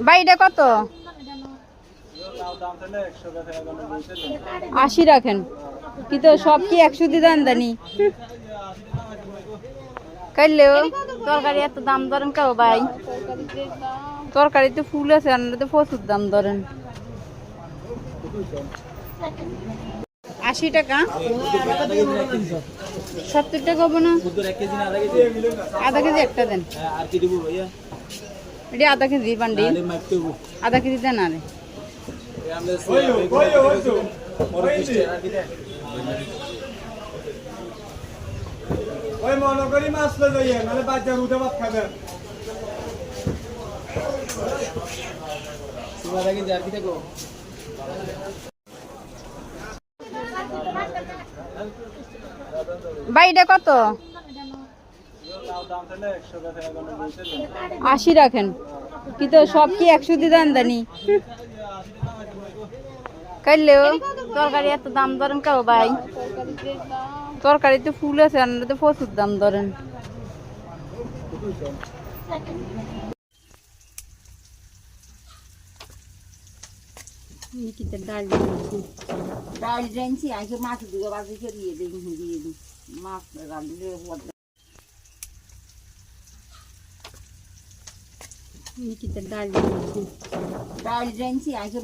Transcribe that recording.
বাইটা কত? 80 রাখেন। কি তো সব কি 100 দিয়ে দেন দানি কাইলেও তরকারি এত দাম ধরেন কেউ ভাই? তরকারিতে ফুল আছে তো প্রচুর দাম ধরেন। 80 টাকা 70 টাকা হবো না? আধা কেজি একটা দেন। এটা আধা কেজি বান্ডি, আধা কেজি দেন। আরে ওই মনে করি মাছ লো যাইয়ে নালে বাচ্চার উঠে ভাত খাবে সুবাদা কি জার কি থাকো বাইটা কত? 80 রাখেন। কি তো সব কি 100 দিয়ে দেন দানি কাইলেও তরকারি এত দাম ধরেন কেউ ভাই? তরকারিতে ফুল আছে তো প্রচুর দাম ধরেন। ডাল জানছি আগে মাছ দিয়ে বাজি দিয়ে দিই মাছ রাঁধলে ডাল জানছি আগে